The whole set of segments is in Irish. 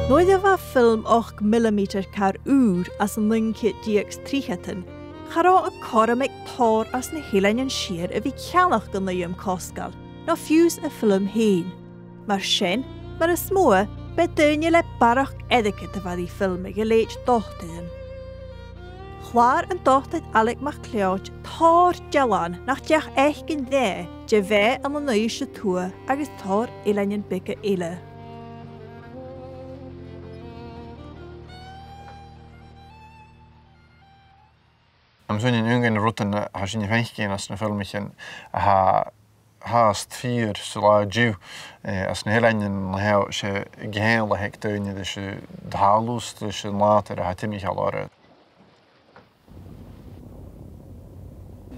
Nooit bheith film 8mm car úr as an linke díogs tríchetan, chará a còrr tóir as na héileann siar a bhí ceannach go naim coscail, ná fiús a film héin. Mar sin, mar is smóa, be duine le barach etiquette a bhí filme go léit dochtaidin. Chláir an Dr Ailig MacLeod tóir dealbhan nach deach éichcin dé de bheith an North Uist Tuath agus tóir éileann bice éile. Am zo'n jongen rotten has in je venkje als een filmpje haast 4 zola duw als een heel en heel ze geheel hektuin dus de halus dus later had hij mij al uit.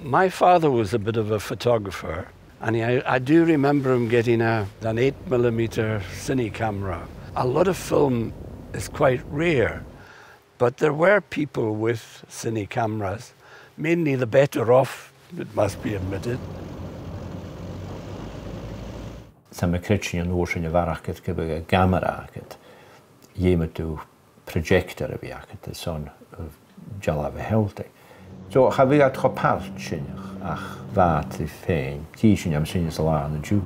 My father was a bit of a photographer, and I do remember him getting an 8mm cine camera. A lot of film is quite rare, but there were people with cine cameras, mainly the better off, it must be admitted. Tá me critsin an uair sin a bharachad go bh a gamara agad, dhéime tú projector a bhí agad is son deala bh heoltaigh. So cha bhí at chopalt sinnach ach bhat I féin, tí sin am sin is a lá an dú.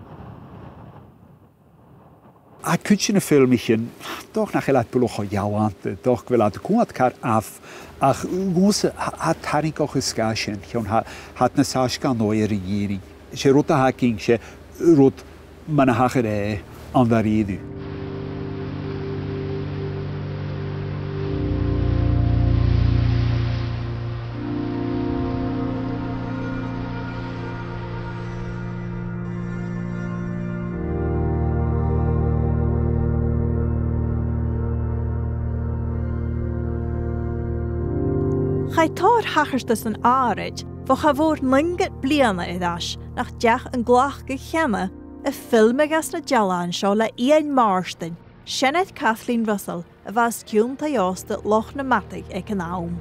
A cwtsin y ffilm eich doch nach eilad bwlwch o iawant, doch gwelad gwad car af, ach gwrs ha tarig o'ch ysgasien, chion hat na sasgan o'r ieri. Se rwt a hacking, se rwt man a hachar an ddaridu. Chai tóir hachastas an árid, fo cha bhór linget bliana idas nach deach an glach go cheanna a filme gas na dealbhan seo le Ian Mhàrtainn, Sinead Kathleen Russell a bheas ciún taigh-òsta Loch na Madadh ag an am.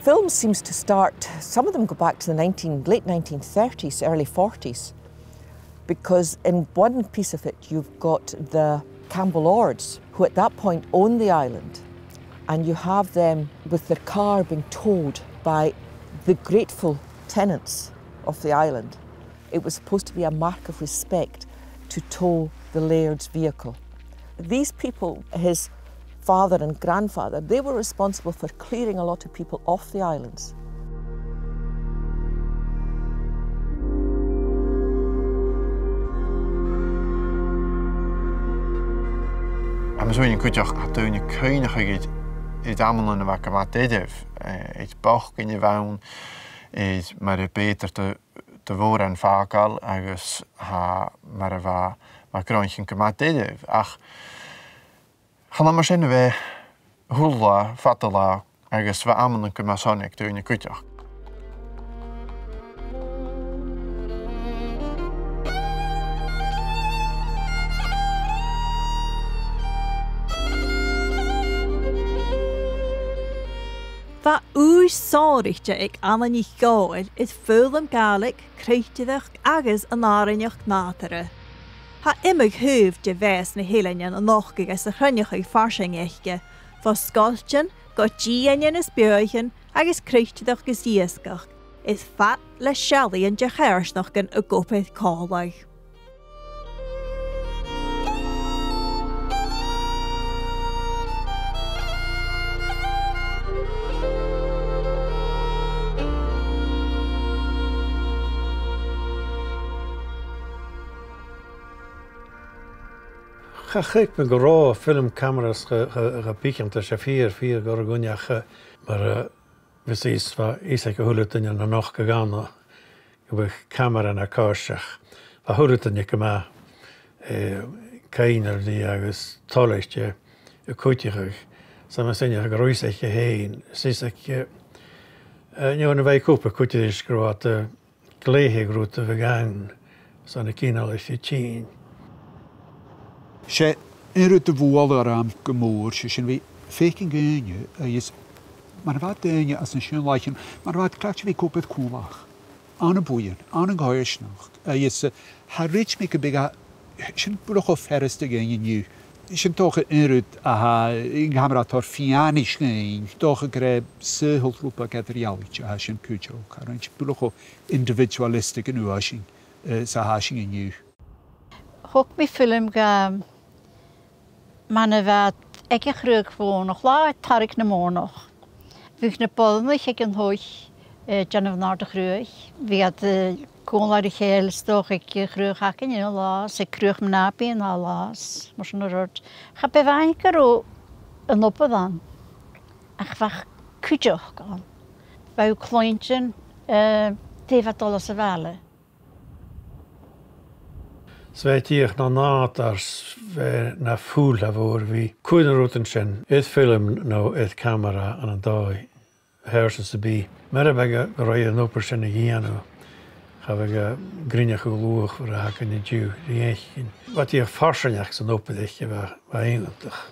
Film seems to start, some of them go back to the late 1930s, early 40s, because in one piece of it you've got the Campbell Lords, who at that point own the island, and you have them with their car being towed by the grateful tenants of the island. It was supposed to be a mark of respect to tow the laird's vehicle. These people, his father and grandfather, they were responsible for clearing a lot of people off the islands. Am zo'n Cuideachd had toen cruinneachadh het allemaal in de wakker Madadh. Het bach in je woon, het maar beter te worden en Faodail, agus ha maar wat cruinneachadh Madadh. Ach, gaan maar zien we hula, fatala, agus we allemaal in Madadh toen Cuideachd. Fa ús sáirichte ag Anna MacDonald is fúlam Gaelic, cruinneachadh agus an áireanach nátara. Ha imig thuamh de bheas na héileann an nóchaigh as a chruinneachadh farsing éiche, fa scoiltean go díanainn is beoichin agus cruinneachadh gus díoscach, is fat le sealaíonn de chairsnach gan a gopad cálaigh. Chach me go rá filmcameras píchant a sé fír go cruinneachadh mar vis is go thulatain na nach go gána go bh camera na cáiseach. Ba thulatain go má caiinardí agus tálaiste a Cuideachd sa me sinne go roiiseach héin sisaach neon a bheith cúpa Cuideachd grúat gléigh rúta bh gan san na cíneáil sé tín. Se yrwyd y fwol ar am gymwr, se sy'n fi ffeicin gynnu, is, mae'n fad dynnu as yn sy'n laichin, mae'n fad clach fi cwpeth cwlach. Anna búin, Anna gáirsnach. Is ha rich me go big a sin buch of ferreste gin you. Sin toch inrud a in camera tor fianais gain, toch greb sehultrupa gadrialich a sin kujo. Karan buch individualistic in uashing sa hashing in you. Hok mi film ga manne wat ek grug gewoon nog la tarik na mornog. Vich na polne ik en hoch Janov naar de grug. Wie had kon la de heel stoch ik grug hakken in la se grug mnapi in alles. Maar zo'n rot. Ga bewaken ro een op dan. Ach vach kujoch gaan. Bij uw kleintje te wat alles wale. Sveitiach na nátars na fúla vor vi cuideachd sin it film no it camera an an dói airson sa bí. Mer bega go raid an opar sin a dhéanú cha bega cruinneachadh luach for a hacan na dú dhéichin. Wat íoch farsaneach san opadiich bheith éineantach.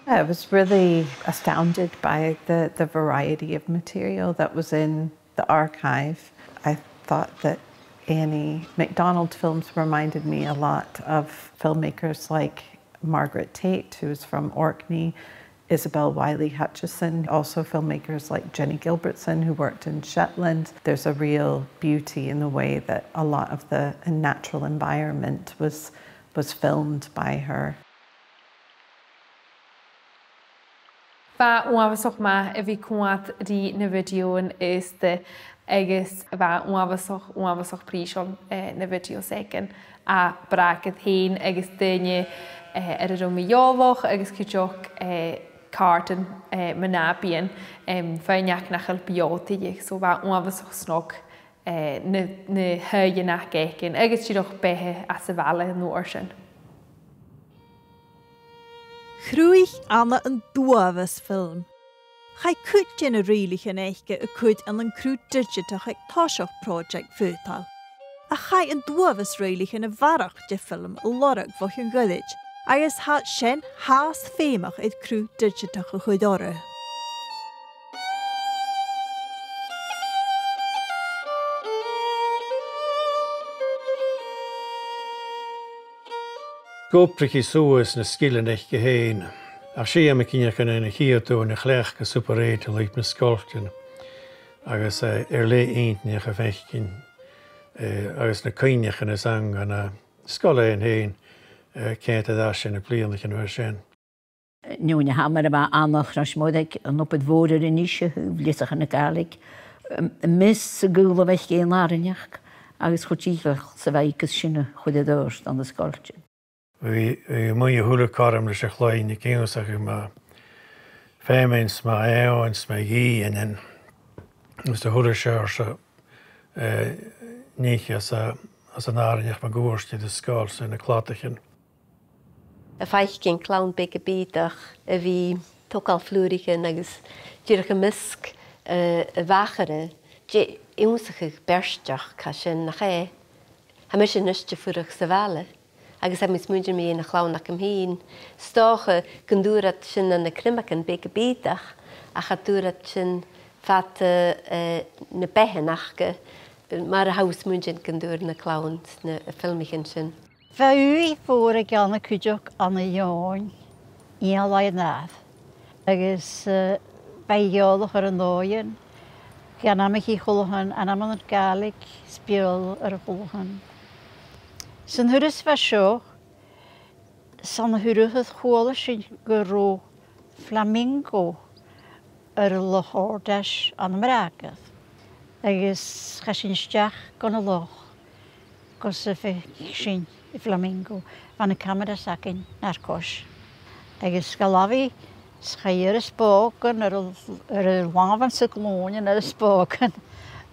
I was really astounded by the variety of material that was in the archive. I thought that Annie MacDonald films reminded me a lot of filmmakers like Margaret Tate, who's from Orkney, Isabel Wiley Hutchison, also filmmakers like Jenny Gilbertson, who worked in Shetland. There's a real beauty in the way that a lot of the natural environment was filmed by her. Ba uafasach ma a bhí cuat rí na videoin is de agus bheit uafasach prísion na video second a bracad hain agus duine ar a romaíolach agus cuideach cartan manabian fianaichean biótaigh so bheit uafasach snog na thuigeanach gecin agus tíoch bethe as sa bhela nóir sin. Chruich Anna an Uibhist film. Chai cuideachd a rialich an éiche a cuid an cruinneachadh ag táiseach project Faodail. A chai an Uibhist rialich an a bharach de film a lorach bhoch an goidid, agus hat sin haas féimach id cruinneachadh a chuideachd. Goprich suas na scileanich hain. A sé am cíneach na chiadú na chléach go superréite le na scoltain agus le aontaíoch a bheithcin agus na cuineach na sang an na scoile hain céint a sin na blianach an sin. Nu na hamar a annach ras modig an op het woorden in isje vliesach an galig mis sa gúla bheith géan lárinneach agus chutíach sa bhaicas sinna chuideachd an na scoltain. We moet goede karm dus ik leid niet kennen zeg maar femens maar eeuwens maar gie en dan dus de goede scherse niet als een aardig maar goorst de skals en de klattegen. A feichin clown big beatach a bhí tógáil flúrichen agus dúrach a misc a bhachare dé úsacha bersteach cá sin nach é. Ha mis sin nuiste fuach sa bhela. Agus mis muidir mé na chlánach am hín, stácha gan dúrat sin na cruinneachadh big beatach a cha dúrat sin fat na behanachcha mar a haus muidir gan dúr na clowns na filmichin sin. Bheith fór ag anna cuideach anna dheáin íon le nád. Agus bheith ar an nóin, gan am í chulahan an am an galig spiol ar a chulahan. San thuras bheith seo, san thuúthad chola sin go ró flamingo ar Loch deis an Mhàrtainn. Agus cha sin isteach gan a loch, go sa bheith sin I flamingo van a camera sacin na'r cos. Agus galafi schair y spoken ar y wafan sy'n glonion ar y spoken.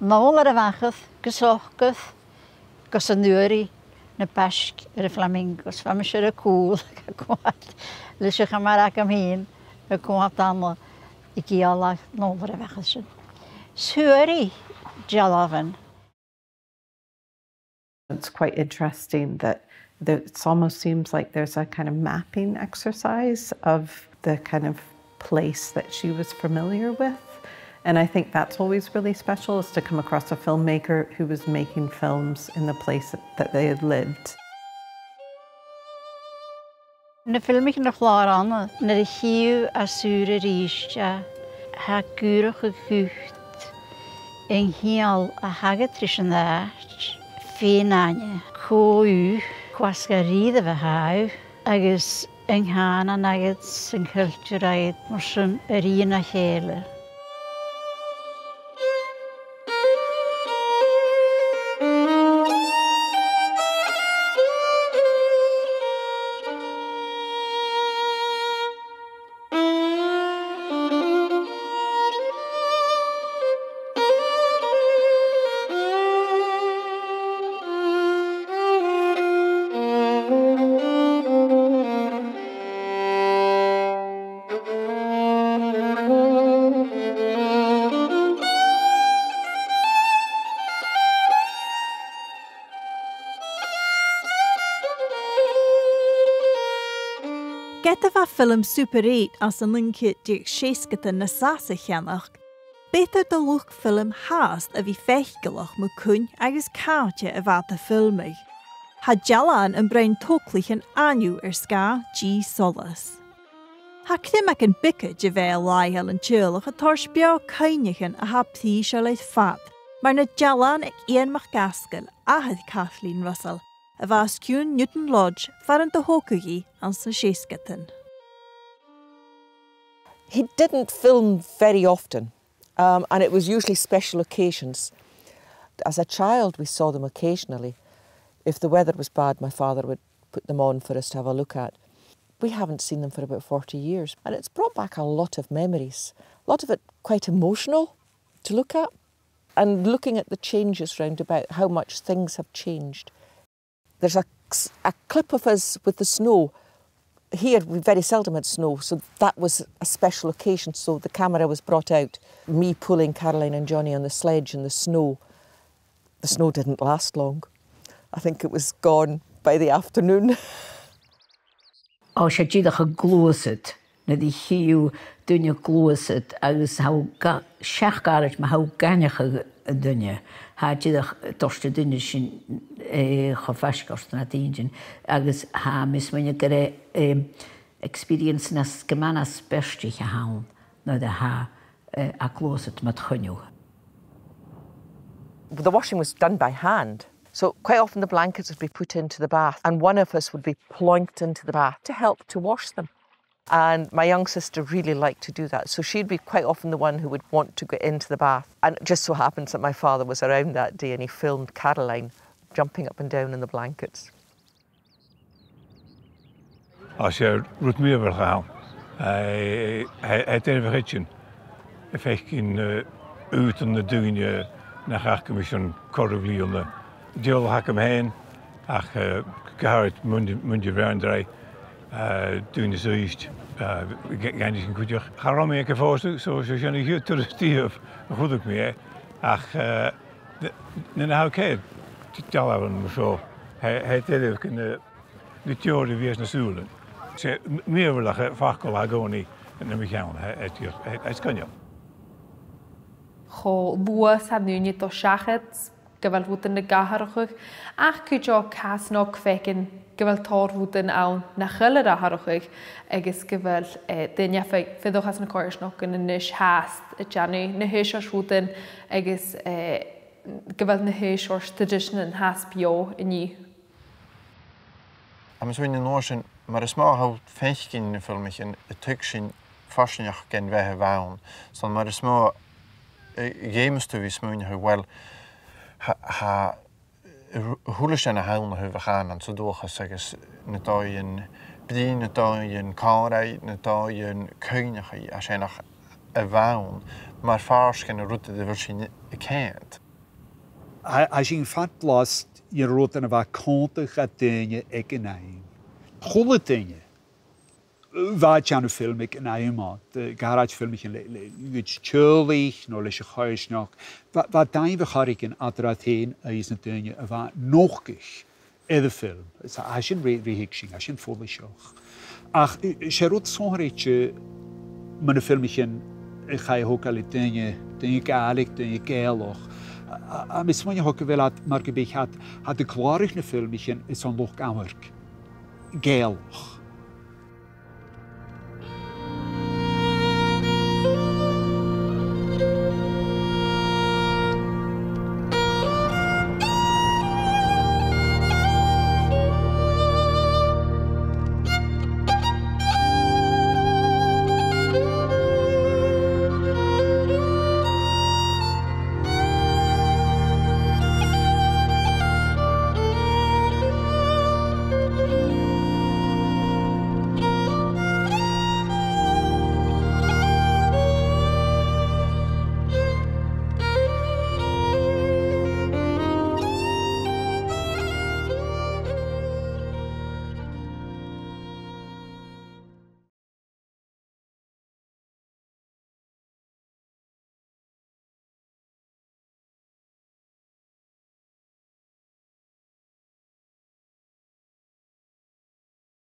Nôl ar y fachyd, gysochgydd, gos y nŵri na basg ar y flamingos. Fam eisiau y cwl, gwad. Lysych am ar ag am hyn, y gwad anla I giala nôl ar y fachyd sy'n. Sŵri, jalafan. It's quite interesting that it almost seems like there's a kind of mapping exercise of the kind of place that she was familiar with. And I think that's always really special, is to come across a filmmaker who was making films in the place that they had lived. Na film ik nog laar aan, na de hieuw a sure riestja, ha gurige gucht, en heel a hagetrischen daart, fianais, còrr, kwasgaride we hau, agus en hana nuggets en cultureid, morsen arena hele. Geta fa film Super 8 as an linkit diag séiscata na sasa cheannach, betar do luch film haast a bhí feichgalach mo cún agus cáte a bhata filmig. Ha jalan an brein tóclich an aniu sca G solas. Ha climach an bica de bheith laihel an tíolach a tors beo caineachan a ha ptí se leid fad, mar na jalan ag éonmach gascail ahad Kathleen Russell, a bhas cún Newton Lodge faran do hócaí an sa séiscatan. He didn't film very often, and it was usually special occasions. As a child, we saw them occasionally. If the weather was bad, my father would put them on for us to have a look at. We haven't seen them for about 40 years, and it's brought back a lot of memories. A lot of it quite emotional to look at, and looking at the changes round about, how much things have changed. There's a clip of us with the snow. Here we very seldom had snow, so that was a special occasion, so the camera was brought out. Me pulling Caroline and Johnny on the sledge in the snow. The snow didn't last long. I think it was gone by the afternoon. Á sé díadach a glósad, na dí hiú duine glósad agus seach garid ma há ganeach a duine. Há díadach dorsta duine sin cho feisgart na díjin, agus há mis muine gur experience na sgamanas bestich a hán, na de há a glósad mat chuniu. The washing was done by hand. So quite often the blankets would be put into the bath and one of us would be plonked into the bath to help to wash them. And my young sister really liked to do that. So she'd be quite often the one who would want to get into the bath. And it just so happens that my father was around that day and he filmed Caroline jumping up and down in the blankets. Als je roet meer wil gaan, het even getjen. Ik in uit en de duine naar ga ik misschien korrevlie om de deel hak hem heen. Ach, gehoord mundje veranderen. Duine Uibhist. Ga niet in Cuideachd. Ga rom ik voorstel, zoals je niet hier toeristie of goed ook meer. Ach, dan hou ik het. Tel hebben zo. Hij deed ook in de theorie weer naar sùil. Ze meer willen vakken gewoon niet en dan gaan het kan je. Cho buas heb nu niet door schachet, geweld worden de gaharachig, ach kun je ook kaas nog vekken, geweld tor worden aan naar gelle daharachig, is geweld de ja veel has een koers nog een nisch haast, het janu ne heesers worden, is geweld ne heesers tradition haast bio in je. I'm so in the notion, maar is maar how feitje in de film is en het tuksin fascinach gen we waan. So maar is maar games to is moen hoe wel ha hoe zijn haun hoe we gaan en zo door gezegd net al een bedien net al een còrr net al een cruinneachadh als je nog waan maar vaars geen route de versie kent. Als je in fact last je route naar waar kanten gaat dingen ik in een goede dingen. Wat je aan de film ik in een maat, de garage film ik in iets chillig, nog eens huis nog. Wat dan we gaan ik in Mhàrtainn is het dingen wat nog is in de film. Als je een reactie, als je een voorbeeld. Ach, je route zo'n beetje mijn film ik in Ik ga ook al dingen galig, dingen geilach. A mis mwyn hwg fel ad mar gybych had y glorich na ffilm eich yn son loch gamarg. Geilach.